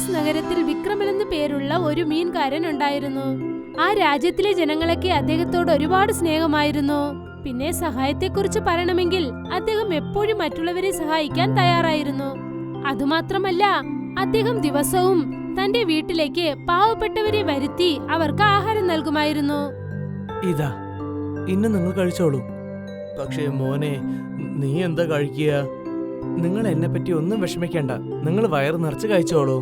സാഗസ് നഗരത്തിൽ വിക്രമനെന്ന് പേരുള്ള ഒരു മീൻകാരൻ ഉണ്ടായിരുന്നു. ആ രാജ്യത്തിലെ ജനങ്ങളൊക്കെ അദ്ദേഹത്തോട് ഒരുപാട് സ്നേഹമായിരുന്നു. പിന്നെ സഹായത്തെക്കുറിച്ച് പറയണമെങ്കിൽ അദ്ദേഹം എപ്പോഴും മറ്റുള്ളവരെ സഹായിക്കാൻ തയ്യാറായിരുന്നു. അതുമാത്രമല്ല, അദ്ദേഹം ദിവസവും തന്റെ വീട്ടിലേക്ക് പാവപ്പെട്ടവരെ വരുത്തി അവർക്ക് ആഹാരം നൽകുമായിരുന്നു. ഇതാ, ഇന്ന് നിങ്ങൾ കഴിച്ചോളൂ. പക്ഷേ മോനെ, നീ എന്താ കഴിക്കുക? നിങ്ങൾ എന്നെ പറ്റി ഒന്നും വിഷമിക്കേണ്ട, നിങ്ങൾ വയറ് നിറച്ച് കഴിച്ചോളൂ.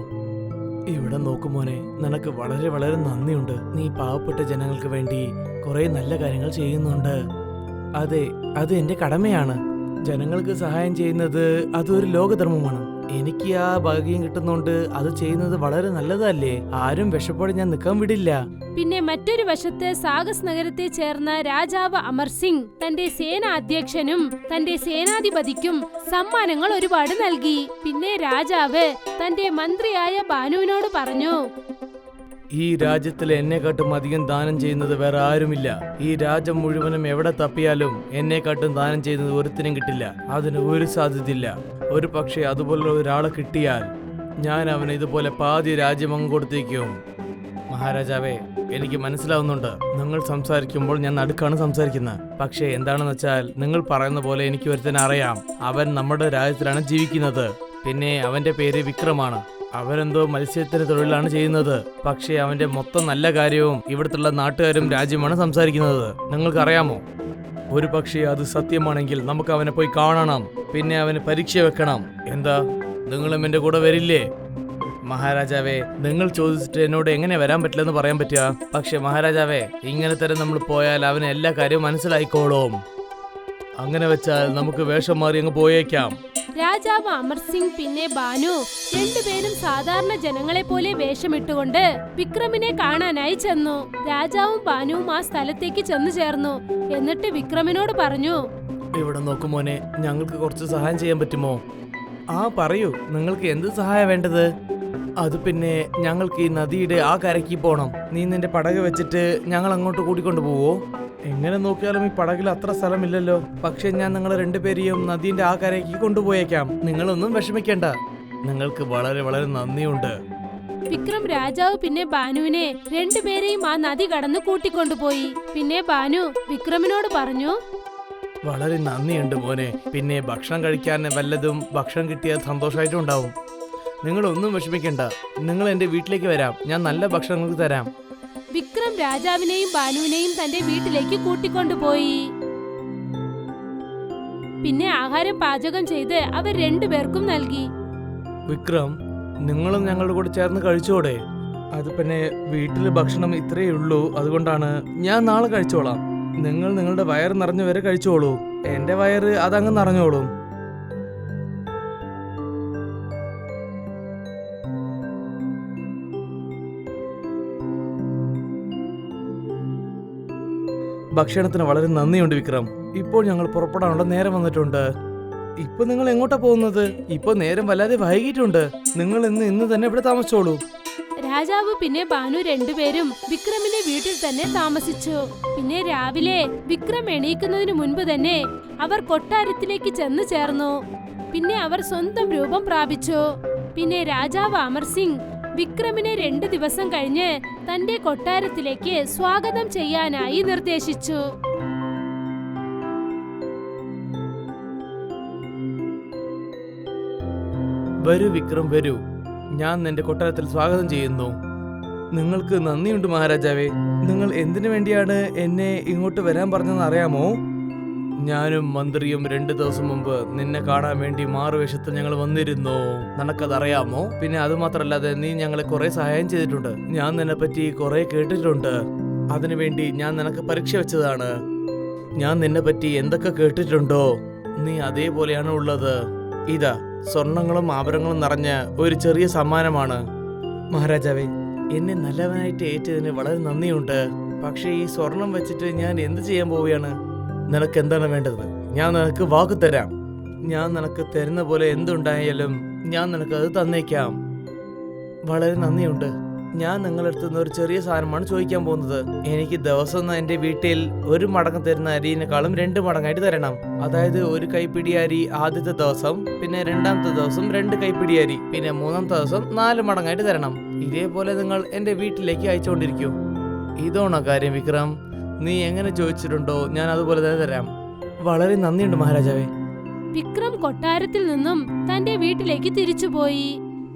ഇവിടെ നോക്കു മോനെ, നിനക്ക് വളരെ വളരെ നന്ദിയുണ്ട്. നീ പാവപ്പെട്ട ജനങ്ങൾക്ക് വേണ്ടി കുറെ നല്ല കാര്യങ്ങൾ ചെയ്യുന്നുണ്ട്. അതെ, അത് എന്റെ കടമയാണ്. ജനങ്ങൾക്ക് സഹായം ചെയ്യുന്നത് അതൊരു ലോകധർമ്മമാണ്. എനിക്ക് ആ ഭാഗ്യം കിട്ടുന്നോണ്ട് അത് ചെയ്യുന്നത് വളരെ നല്ലതല്ലേ. ആരും വിഷപ്പോടെ ഞാൻ നിൽക്കാൻ വിടില്ല. പിന്നെ മറ്റൊരു വശത്ത് സാഗസ് നഗരത്തെ ചേർന്ന രാജാവ് അമർ സിംഗ് തന്റെ സേനാധ്യക്ഷനും തന്റെ സേനാധിപതിക്കും സമ്മാനങ്ങൾ ഒരുപാട് നൽകി. പിന്നെ രാജാവ് തന്റെ മന്ത്രിയായ ബാനുവിനോട് പറഞ്ഞു, ഈ രാജ്യത്തിൽ എന്നെക്കാട്ടും അധികം ദാനം ചെയ്യുന്നത് വേറെ ആരുമില്ല. ഈ രാജ്യം മുഴുവനും എവിടെ തപ്പിയാലും എന്നെക്കാട്ടും ദാനം ചെയ്യുന്നത് ഒരുത്തിനും കിട്ടില്ല. അതിന് ഒരു സാധ്യതയില്ല. ഒരു പക്ഷേ അതുപോലുള്ള ഒരാളെ കിട്ടിയാൽ ഞാൻ അവന് ഇതുപോലെ പാതി രാജ്യം അങ്ങ് കൊടുത്തേക്കും. മഹാരാജാവേ, എനിക്ക് മനസ്സിലാവുന്നുണ്ട്, നിങ്ങൾ സംസാരിക്കുമ്പോൾ ഞാൻ നടുക്കാണ് സംസാരിക്കുന്നത്. പക്ഷേ എന്താണെന്ന് വെച്ചാൽ, നിങ്ങൾ പറയുന്ന പോലെ എനിക്ക് ഒരുത്തനെ അറിയാം. അവൻ നമ്മുടെ രാജ്യത്തിലാണ് ജീവിക്കുന്നത്. പിന്നെ അവന്റെ പേര് വിക്രമാണ്. അവരെന്തോ മത്സ്യത്തിന് തൊഴിലാണ് ചെയ്യുന്നത്. പക്ഷേ അവന്റെ മൊത്തം നല്ല കാര്യവും ഇവിടുത്തെ നാട്ടുകാരും രാജ്യമാണ് സംസാരിക്കുന്നത്. നിങ്ങൾക്കറിയാമോ? ഒരു പക്ഷേ അത് സത്യമാണെങ്കിൽ നമുക്ക് അവനെ പോയി കാണണം. പിന്നെ അവന് പരീക്ഷ വെക്കണം. എന്താ, നിങ്ങളും എന്റെ കൂടെ വരില്ലേ? മഹാരാജാവേ, നിങ്ങൾ ചോദിച്ചിട്ട് എന്നോട് എങ്ങനെ വരാൻ പറ്റില്ലെന്ന് പറയാൻ പറ്റുക? പക്ഷെ മഹാരാജാവേ, ഇങ്ങനെ തന്നെ നമ്മൾ പോയാൽ അവന് എല്ലാ കാര്യവും മനസ്സിലായിക്കോളും. അങ്ങനെ വെച്ചാൽ നമുക്ക് വേഷം മാറി അങ്ങ് പോയേക്കാം. രാജാവ് അമർ സിംഗ് പിന്നെ ബാനു രണ്ടുപേരും സാധാരണ ജനങ്ങളെ പോലെ വേഷമിട്ടുകൊണ്ട് വിക്രമിനെ കാണാനായി ചെന്നു. രാജാവും ബാനുവും ആ സ്ഥലത്തേക്ക് ചെന്നു ചേർന്നു. എന്നിട്ട് വിക്രമിനോട് പറഞ്ഞു, ഇവിടെ നോക്കുമോനെ, ഞങ്ങൾക്ക് കുറച്ച് സഹായം ചെയ്യാൻ പറ്റുമോ? ആ പറയൂ, നിങ്ങൾക്ക് എന്ത് സഹായം വേണ്ടത്? അത് പിന്നെ ഞങ്ങൾക്ക് ഈ നദിയുടെ ആ കരയ്ക്ക് പോണം. നീ നിന്റെ പടക് വെച്ചിട്ട് ഞങ്ങൾ അങ്ങോട്ട് കൂട്ടിക്കൊണ്ടു പോവോ? എങ്ങനെ നോക്കിയാലും ഈ പടകിൽ അത്ര സ്ഥലമില്ലല്ലോ. പക്ഷെ ഞാൻ നിങ്ങളെ രണ്ടുപേരെയും നദീന്റെ ആ കരയ്ക്ക് കൊണ്ടുപോയേക്കാം. നിങ്ങളൊന്നും വിഷമിക്കേണ്ട. നിങ്ങൾക്ക് വളരെ വളരെ നന്ദിയുണ്ട്. വിക്രം രാജാവ് പിന്നെ ബാനുവിനെ രണ്ടുപേരെയും ആ നദി കടന്ന് കൂട്ടിക്കൊണ്ടുപോയി. പിന്നെ ബാനു വിക്രമിനോട് പറഞ്ഞു, വളരെ നന്ദിയുണ്ട് മോനെ. പിന്നെ ഭക്ഷണം കഴിക്കാൻ വല്ലതും ഭക്ഷണം കിട്ടിയാൽ സന്തോഷമായിട്ടും ഉണ്ടാവും. നിങ്ങളൊന്നും വിഷമിക്കേണ്ട. നിങ്ങൾ എന്റെ വീട്ടിലേക്ക് വരാം. ഞാൻ നല്ല ഭക്ഷണം നിങ്ങൾക്ക് തരാം. വിക്രം രാജാവിനെയും ബാനുവിനെയും തന്റെ വീട്ടിലേക്ക് കൂട്ടിക്കൊണ്ടുപോയി. പിന്നെ ആഹാരം പാചകം ചെയ്ത് അവർ രണ്ടുപേർക്കും നൽകി. വിക്രം, നിങ്ങളും ഞങ്ങളുടെ കൂടെ ചേർന്ന് കഴിച്ചോടെ? അത് പിന്നെ വീട്ടില് ഭക്ഷണം ഇത്രയേ ഉള്ളൂ, അതുകൊണ്ടാണ്. ഞാൻ നാളെ കഴിച്ചോളാം. നിങ്ങൾ നിങ്ങളുടെ വയറ് നിറഞ്ഞു വരെ കഴിച്ചോളൂ. എന്റെ വയറ് അതങ്ങ് നിറഞ്ഞോളും. ഭക്ഷണത്തിന് വളരെ നന്ദിയുണ്ട് വിക്രം. ഇപ്പോൾ ഞങ്ങൾ പുറപ്പെടാനുള്ള നേരം വന്നിട്ടുണ്ട്. ഇപ്പൊ നിങ്ങൾ എങ്ങോട്ടാ പോകുന്നത്? ഇപ്പൊ നേരം വല്ലാതെ വൈകിട്ടുണ്ട്. നിങ്ങൾ ഇന്ന് തന്നെ ഇവിടെ താമസിച്ചോളൂ. രാജാവ് പിന്നെ ബാനു രണ്ടുപേരും വിക്രമിന്റെ വീട്ടിൽ തന്നെ താമസിച്ചു. പിന്നെ രാവിലെ വിക്രം എണീക്കുന്നതിന് മുൻപ് തന്നെ അവർ കൊട്ടാരത്തിലേക്ക് ചെന്ന് ചേർന്നു. പിന്നെ അവർ സ്വന്തം രൂപം പ്രാപിച്ചു. പിന്നെ രാജാവ് അമർ സിംഗ് വിക്രമിനെ 2 ദിവസം കഴിഞ്ഞ് തന്റെ കൊട്ടാരത്തിലേക്ക് സ്വാഗതം ചെയ്യാനായി നിർദ്ദേശിച്ചു. വരൂ വിക്രം, വരൂ. ഞാൻ നിന്റെ കൊട്ടാരത്തിൽ സ്വാഗതം ചെയ്യുന്നു. നിങ്ങൾക്ക് നന്ദിയുണ്ട് മഹാരാജാവേ. നിങ്ങൾ എന്തിനു വേണ്ടിയാണ് എന്നെ ഇങ്ങോട്ട് വരാൻ പറഞ്ഞതെന്ന് അറിയാമോ? ഞാനും മന്ത്രിയും 2 ദിവസം മുമ്പ് നിന്നെ കാണാൻ വേണ്ടി മാറുവേഷത്തിൽ ഞങ്ങൾ വന്നിരുന്നു. നിനക്കതറിയാമോ? പിന്നെ അതുമാത്രല്ലാതെ നീ ഞങ്ങളെ കുറെ സഹായം ചെയ്തിട്ടുണ്ട്. ഞാൻ നിന്നെ പറ്റി കുറെ കേട്ടിട്ടുണ്ട്. അതിനുവേണ്ടി ഞാൻ നിനക്ക് പരീക്ഷ വെച്ചതാണ്. ഞാൻ നിന്നെ പറ്റി എന്തൊക്കെ കേട്ടിട്ടുണ്ടോ നീ അതേപോലെയാണ് ഉള്ളത്. ഇതാ, സ്വർണങ്ങളും ആഭരണങ്ങളും നിറഞ്ഞ ഒരു ചെറിയ സമ്മാനമാണ്. മഹാരാജാവേ, എന്നെ നല്ലവനായിട്ട് ഏറ്റതിന് വളരെ നന്ദിയുണ്ട്. പക്ഷേ ഈ സ്വർണം വെച്ചിട്ട് ഞാൻ എന്ത് ചെയ്യാൻ പോവുകയാണ്? നിനക്ക് എന്താണ് വേണ്ടത്? ഞാൻ നിനക്ക് വാക്ക് തരാം. ഞാൻ നിനക്ക് തരുന്ന പോലെ എന്തുണ്ടായാലും ഞാൻ നിനക്ക് അത് തന്നേക്കാം. വളരെ നന്ദിയുണ്ട്. ഞാൻ നിങ്ങളുടെ അടുത്ത് നിന്ന് ഒരു ചെറിയ സാധനമാണ് ചോദിക്കാൻ പോകുന്നത്. എനിക്ക് ദിവസം എന്റെ വീട്ടിൽ 1 മടങ്ങ് തരുന്ന അരിനേക്കാളും 2 മടങ്ങായിട്ട് തരണം. അതായത് 1 കൈപ്പിടി അരി ആദ്യത്തെ ദിവസം, പിന്നെ 2ാമത്തെ ദിവസം 2 കൈപ്പിടി അരി, പിന്നെ 3ാമത്തെ ദിവസം 4 മടങ്ങായിട്ട് തരണം. ഇതേപോലെ നിങ്ങൾ എന്റെ വീട്ടിലേക്ക് അയച്ചുകൊണ്ടിരിക്കൂ. ഇതാണോ കാര്യം വിക്രം? നീ എങ്ങനെ ചോദിച്ചിട്ടുണ്ടോ ഞാൻ അതുപോലെ തന്നെ തരാം. വളരെ നന്ദിയുണ്ട് മഹാരാജാവേ. വിക്രം കൊട്ടാരത്തിൽ നിന്നും തന്റെ വീട്ടിലേക്ക് തിരിച്ചുപോയി.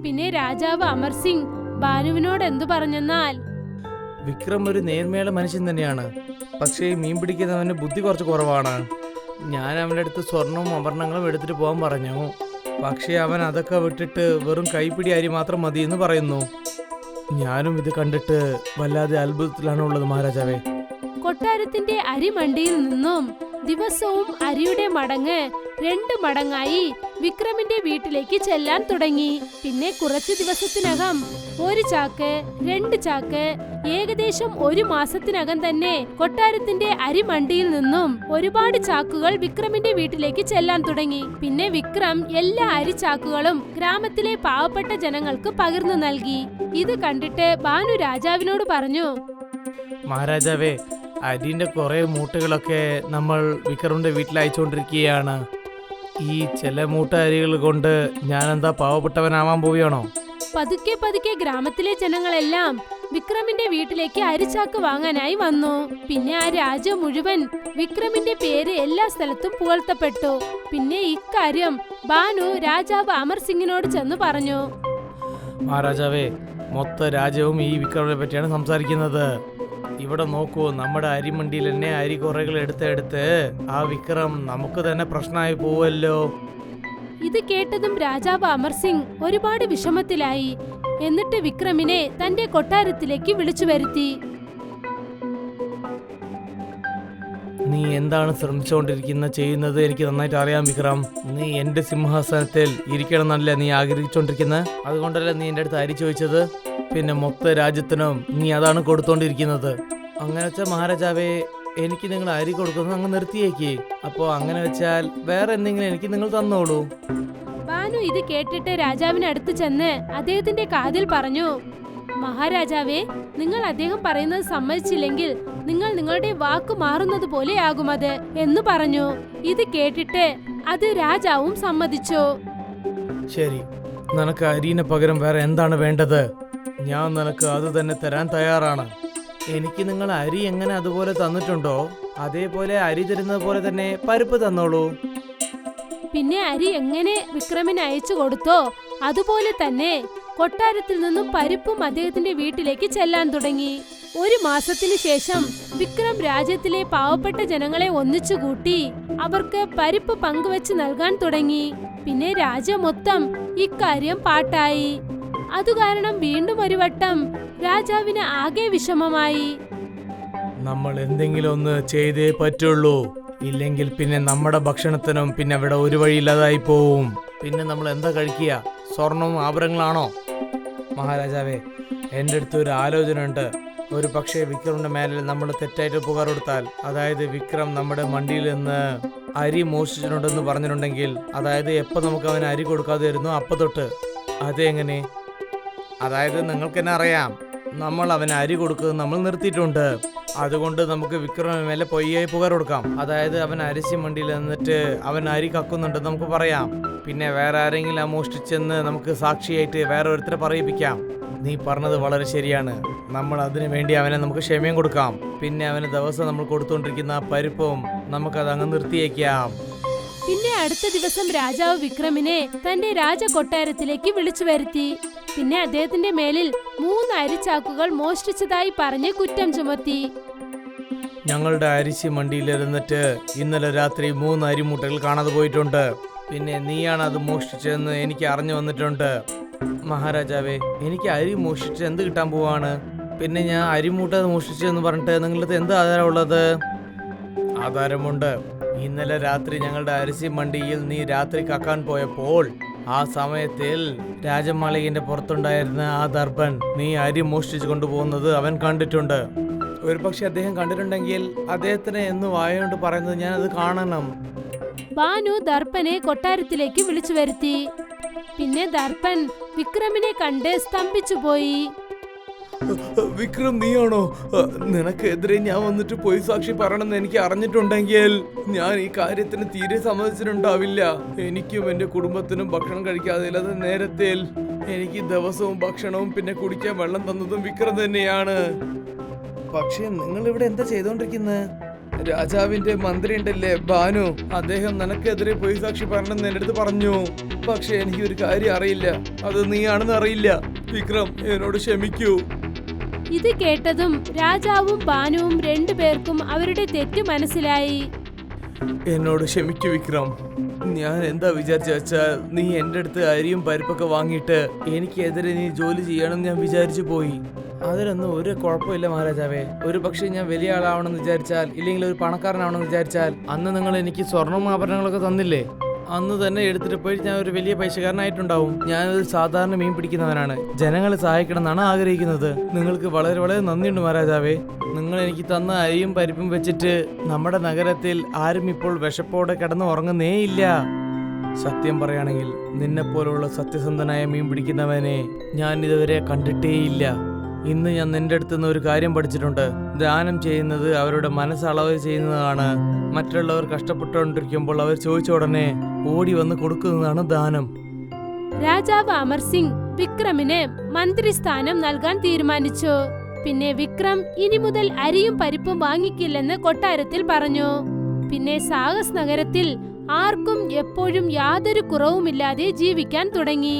പിന്നെ രാജാവ് അമർ സിംഗ് ബാനുവിനോട് എന്തു പറഞ്ഞെന്നാൽ, വിക്രം ഒരു നേർമയുള്ള മനുഷ്യൻ തന്നെയാണ്, പക്ഷേ മീൻ പിടിക്കുന്നവന് ബുദ്ധി കുറച്ച് കുറവാണ്. ഞാൻ അവൻ്റെ അടുത്ത് സ്വർണവും ആഭരണങ്ങളും എടുത്തിട്ട് പോകാൻ പറഞ്ഞു. പക്ഷേ അവൻ അതൊക്കെ വിട്ടിട്ട് വെറും കൈപ്പിടി അരി മാത്രം മതി എന്ന് പറയുന്നു. ഞാനും ഇത് കണ്ടിട്ട് വല്ലാതെ അത്ഭുതത്തിലാണ് ഉള്ളത് മഹാരാജാവേ. കൊട്ടാരത്തിന്റെ അരിമണ്ടിയിൽ നിന്നും ദിവസവും അരിയുടെ മടങ്ങ് 2 മടങ്ങായി വിക്രമിന്റെ വീട്ടിലേക്ക് ചെല്ലാൻ തുടങ്ങി. പിന്നെ കുറച്ചു ദിവസത്തിനകം 1 ചാക്ക്, 2 ചാക്ക്, ഏകദേശം 1 മാസത്തിനകം തന്നെ കൊട്ടാരത്തിന്റെ അരിമണ്ടിയിൽ നിന്നും ഒരുപാട് ചാക്കുകൾ വിക്രമിന്റെ വീട്ടിലേക്ക് ചെല്ലാൻ തുടങ്ങി. പിന്നെ വിക്രം എല്ലാ അരിച്ചാക്കുകളും ഗ്രാമത്തിലെ പാവപ്പെട്ട ജനങ്ങൾക്ക് പകർന്നു നൽകി. ഇത് കണ്ടിട്ട് ബാനു രാജാവിനോട് പറഞ്ഞു, മഹാരാജാവേ, അരിന്റെ കുറെ മൂട്ടകളൊക്കെ നമ്മൾ വിക്രമിന്റെ വീട്ടിൽ അയച്ചുകൊണ്ടിരിക്കുകയാണ്. ഈ ചില മൂട്ട അരികൾ കൊണ്ട് ഞാൻ എന്താ പാവപ്പെട്ടവനാവാൻ പോവുകയാണോ? പതുക്കെ പതുക്കെ ഗ്രാമത്തിലെ ജനങ്ങളെല്ലാം വിക്രമിന്റെ വീട്ടിലേക്ക് അരിച്ചാക്ക് വാങ്ങാനായി വന്നു. പിന്നെ ആ രാജ്യം മുഴുവൻ വിക്രമിന്റെ പേര് എല്ലാ സ്ഥലത്തും പുകഴ്ത്തപ്പെട്ടു. പിന്നെ ഇക്കാര്യം ബാനു രാജാവ് അമർ സിംഗിനോട് ചെന്ന് പറഞ്ഞു. മഹാരാജാവേ, മൊത്ത രാജ്യവും ഈ വിക്രമിനെ പറ്റിയാണ് സംസാരിക്കുന്നത്. ഇവിടെ നോക്കൂ, നമ്മുടെ അരിമണ്ടിയിൽ തന്നെ അരി കുറകൾ എടുത്ത് ആ വിക്രം നമുക്ക് തന്നെ പ്രശ്നമായി പോവല്ലോ. ഇത് കേട്ടതും രാജാവ് അമർ സിംഗ് ഒരുപാട് വിഷമത്തിലായി. എന്നിട്ട് വിക്രമിനെ തന്റെ കൊട്ടാരത്തിലേക്ക് വിളിച്ചു വരുത്തി. നീ എന്താണ് ചെയ്യുന്നത് എനിക്ക് നന്നായിട്ട് അറിയാം വിക്രം. നീ എന്റെ സിംഹാസനത്തിൽ ഇരിക്കണം എന്നല്ല നീ ആഗ്രഹിച്ചോണ്ടിരിക്കുന്നത്. അതുകൊണ്ടല്ലേ നീ എന്റെ അടുത്ത് അരി ചോദിച്ചത്. പിന്നെ മൊത്ത രാജ്യത്തിനും നീ അതാണ് കൊടുത്തോണ്ടിരിക്കുന്നത്. അങ്ങനെ വെച്ചാൽ മഹാരാജാവേ, എനിക്ക് നിങ്ങൾ അരി കൊടുക്കുന്നത് അങ്ങ് നിർത്തിയേക്ക്. അപ്പോ അങ്ങനെ വെച്ചാൽ വേറെ എന്തെങ്കിലും എനിക്ക് നിങ്ങൾ തന്നോളൂ. ബാനു ഇത് കേട്ടിട്ട് രാജാവിന് അടുത്ത് ചെന്ന് അദ്ദേഹത്തിന്റെ കാതിൽ പറഞ്ഞു, മഹാരാജാവേ, നിങ്ങൾ അദ്ദേഹം പറയുന്നത് സമ്മതിച്ചില്ലെങ്കിൽ നിങ്ങൾ നിങ്ങളുടെ വാക്ക് മാറുന്നത് പോലെ ആകുമത് എന്ന് പറഞ്ഞു. ഇത് കേട്ടിട്ട് അത് രാജാവും സമ്മതിച്ചു. ശരി, നിനക്ക് അരിന് പകരം വേറെ എന്താണ് വേണ്ടത്? ഞാൻ നിനക്ക് അത് തന്നെ തരാൻ തയ്യാറാണ്. എനിക്ക് നിങ്ങൾ അരി എങ്ങനെ അതുപോലെ തന്നിട്ടുണ്ടോ അതേപോലെ അരി തരുന്നത് പോലെ തന്നെ പരിപ്പ് തന്നോളൂ. പിന്നെ അരി എങ്ങനെ വിക്രമിന് അയച്ചു കൊടുത്തോ അതുപോലെ തന്നെ കൊട്ടാരത്തിൽ നിന്നും പരിപ്പും അദ്ദേഹത്തിന്റെ വീട്ടിലേക്ക് ചെല്ലാൻ തുടങ്ങി. 1 മാസത്തിനു ശേഷം വിക്രം രാജ്യത്തിലെ പാവപ്പെട്ട ജനങ്ങളെ ഒന്നിച്ചുകൂട്ടി അവർക്ക് പരിപ്പ് പങ്കുവെച്ച് നൽകാൻ തുടങ്ങി. പിന്നെ രാജ്യം മൊത്തം ഇക്കാര്യം പാട്ടായി. അതുകാരണം വീണ്ടും ഒരു വട്ടം രാജാവിന് ആകെ വിഷമമായി. നമ്മൾ എന്തെങ്കിലും ഒന്ന് ചെയ്തേ പറ്റുള്ളൂ, ഇല്ലെങ്കിൽ പിന്നെ നമ്മുടെ ഭക്ഷണത്തിനും പിന്നെ അവിടെ ഒരു വഴിയില്ലാതായി പോവും. പിന്നെ നമ്മൾ എന്താ കഴിക്കുക? സ്വർണവും ആഭരണങ്ങളാണോ? മഹാരാജാവേ, എൻ്റെ അടുത്ത് ഒരു ആലോചന ഉണ്ട്. ഒരു പക്ഷേ വിക്രമിന്റെ മേലിൽ നമ്മൾ തെറ്റായിട്ട് പുകാർ കൊടുത്താൽ, അതായത് വിക്രം നമ്മുടെ മണ്ടിയിൽ നിന്ന് അരി മോഷ്ടിച്ചിട്ടുണ്ടെന്ന് പറഞ്ഞിട്ടുണ്ടെങ്കിൽ, അതായത് എപ്പോൾ നമുക്ക് അവന് അരി കൊടുക്കാതെ വരുന്നു അപ്പൊ തൊട്ട്, അതെങ്ങനെ? അതായത് നിങ്ങൾക്ക് തന്നെ അറിയാം, നമ്മൾ അവന് അരി കൊടുക്കുന്നത് നമ്മൾ നിർത്തിയിട്ടുണ്ട്. അതുകൊണ്ട് നമുക്ക് വിക്രമിന് മേലെ പൊയ്യായി പുകാർ കൊടുക്കാം. അതായത് അവൻ അരിശി മണ്ടിയിൽ നിന്നിട്ട് അവൻ അരി കക്കുന്നുണ്ടെന്ന് നമുക്ക് പറയാം. പിന്നെ വേറെ ആരെങ്കിലും മോഷ്ടിച്ചെന്ന് നമുക്ക് സാക്ഷിയായിട്ട് വേറെ ഒരുത്തരെ പറയിപ്പിക്കാം. നീ പറഞ്ഞത് വളരെ ശരിയാണ്. നമ്മൾ അതിനു വേണ്ടി അവനെ നമുക്ക് ക്ഷമയും കൊടുക്കാം. പിന്നെ അവന് ദിവസം നമ്മൾ കൊടുത്തുകൊണ്ടിരിക്കുന്ന പരിപ്പും നമുക്കത് അങ്ങ് നിർത്തിയേക്കാം. പിന്നെ അടുത്ത ദിവസം രാജാവ് വിക്രമിനെ തന്റെ രാജകൊട്ടാരത്തിലേക്ക് വിളിച്ചു വരുത്തി. പിന്നെ അദ്ദേഹത്തിന്റെ മേലിൽ 3 അരിച്ചാക്കുകൾ മോഷ്ടിച്ചതായി പറഞ്ഞ് കുറ്റം ചുമത്തി. ഞങ്ങളുടെ അരിശി മണ്ടിയിലിരുന്നിട്ട് ഇന്നലെ രാത്രി 3 അരിമൂട്ടകൾ കാണാതെ പോയിട്ടുണ്ട്. പിന്നെ നീയാണ് അത് മോഷ്ടിച്ചതെന്ന് എനിക്ക് അറിഞ്ഞു വന്നിട്ടുണ്ട്. മഹാരാജാവേ, എനിക്ക് അരി മോഷ്ടിച്ച് എന്ത് കിട്ടാൻ പോവാണ്? പിന്നെ ഞാൻ അരിമൂട്ട മോഷ്ടിച്ചെന്ന് പറഞ്ഞിട്ട് നിങ്ങളുടെ എന്ത് ആധാരമുള്ളത്? ആധാരമുണ്ട്. ഇന്നലെ രാത്രി ഞങ്ങളുടെ അരിശി മണ്ടിയിൽ നീ രാത്രി കക്കാൻ പോയപ്പോൾ ആ സമയത്തിൽ രാജമാളികന്റെ പുറത്തുണ്ടായിരുന്ന ആ ദർപ്പൻ നീ അരി മോഷ്ടിച്ചു കൊണ്ടുപോകുന്നത് അവൻ കണ്ടിട്ടുണ്ട്. ഒരു പക്ഷെ അദ്ദേഹം കണ്ടിട്ടുണ്ടെങ്കിൽ അദ്ദേഹത്തിന് എന്ന് വായോണ്ട് പറയുന്നത് ഞാൻ അത് കാണണം. ബാനു ദർപ്പനെ കൊട്ടാരത്തിലേക്ക് വിളിച്ചു വരുത്തി. പിന്നെ ദർപ്പൻ വിക്രമിനെ കണ്ട് സ്തംഭിച്ചു പോയി. വിക്രം നീയാണോ? നിനക്കെതിരെ ഞാൻ വന്നിട്ട് പോയി സാക്ഷി പറയണമെന്ന് എനിക്ക് അറിഞ്ഞിട്ടുണ്ടെങ്കിൽ ഞാൻ ഈ കാര്യത്തിന് തീരെ സമ്മതിച്ചിട്ടുണ്ടാവില്ല. എനിക്കും എന്റെ കുടുംബത്തിനും ഭക്ഷണം കഴിക്കാതെ ഇല്ലാത്ത നേരത്തിൽ എനിക്ക് ദിവസവും ഭക്ഷണവും പിന്നെ കുടിക്കാൻ വെള്ളം തന്നതും വിക്രം തന്നെയാണ്. പക്ഷേ നിങ്ങൾ ഇവിടെ എന്താ ചെയ്തോണ്ടിരിക്കുന്നത്? രാജാവിന്റെ മന്ത്രി ഉണ്ടല്ലേ ബാനു, അദ്ദേഹം നിനക്കെതിരെ പോയി സാക്ഷി പറയണമെന്ന് എന്റെ അടുത്ത് പറഞ്ഞു. പക്ഷെ എനിക്ക് ഒരു കാര്യം അറിയില്ല, അത് നീയാണെന്ന് അറിയില്ല. വിക്രം എന്നോട് ക്ഷമിക്കൂ. ഇത് കേട്ടതും രാജാവും ബാനുവും രണ്ടുപേർക്കും അവരുടെ തെറ്റ് മനസ്സിലായി. എന്നോട് ക്ഷമിക്കൂ വിക്രം. ഞാൻ എന്താ വിചാരിച്ച വെച്ചാൽ നീ എന്റെ അടുത്ത് അരിയും പരിപ്പൊക്കെ വാങ്ങിയിട്ട് എനിക്കെതിരെ നീ ജോലി ചെയ്യണമെന്ന് ഞാൻ വിചാരിച്ചു പോയി. അതിലൊന്നും ഒരു കുഴപ്പമില്ല മഹാരാജാവേ. ഒരു പക്ഷേ ഞാൻ വലിയ ആളാവണമെന്ന് വിചാരിച്ചാൽ, ഇല്ലെങ്കിൽ ഒരു പണക്കാരനാവണമെന്ന് വിചാരിച്ചാൽ, അന്ന് നിങ്ങൾ എനിക്ക് സ്വർണ്ണവും ആഭരണങ്ങളൊക്കെ തന്നില്ലേ, അന്ന് തന്നെ എടുത്തിട്ട് പോയി ഞാൻ ഒരു വലിയ പൈസക്കാരനായിട്ടുണ്ടാവും. ഞാനൊരു സാധാരണ മീൻ പിടിക്കുന്നവനാണ്. ജനങ്ങളെ സഹായിക്കണം എന്നാണ് ആഗ്രഹിക്കുന്നത്. നിങ്ങൾക്ക് വളരെ വളരെ നന്ദിയുണ്ട് മഹാരാജാവേ. നിങ്ങൾ എനിക്ക് തന്ന അരിയും പരിപ്പും വെച്ചിട്ട് നമ്മുടെ നഗരത്തിൽ ആരും ഇപ്പോൾ വിശപ്പോടെ കിടന്ന് ഉറങ്ങുന്നേയില്ല. സത്യം പറയുകയാണെങ്കിൽ നിന്നെപ്പോലുള്ള സത്യസന്ധനായ മീൻ പിടിക്കുന്നവനെ ഞാൻ ഇതുവരെ കണ്ടിട്ടേയില്ല. ഇന്ന് ഞാൻ നിന്റെ അടുത്ത് നിന്ന് ഒരു കാര്യം പഠിച്ചിട്ടുണ്ട്. ദാനം ചെയ്യുന്നത് അവരുടെ മനസ്സളവ് ചെയ്യുന്നതാണ്. മറ്റുള്ളവർ കഷ്ടപ്പെട്ടുകൊണ്ടിരിക്കുമ്പോൾ അവർ ചോദിച്ച ഉടനെ ഓടി വന്ന് കൊടുക്കുന്നതാണ് ദാനം. രാജാവ് അമർ സിംഗ് വിക്രമിന് മന്ത്രിസ്ഥാനം നൽകാൻ തീരുമാനിച്ചു. പിന്നെ വിക്രം ഇനി മുതൽ അരിയും പരിപ്പും വാങ്ങിക്കില്ലെന്ന് കൊട്ടാരത്തിൽ പറഞ്ഞു. പിന്നെ സാഹസ് നഗരത്തിൽ ആർക്കും എപ്പോഴും യാതൊരു കുറവുമില്ലാതെ ജീവിക്കാൻ തുടങ്ങി.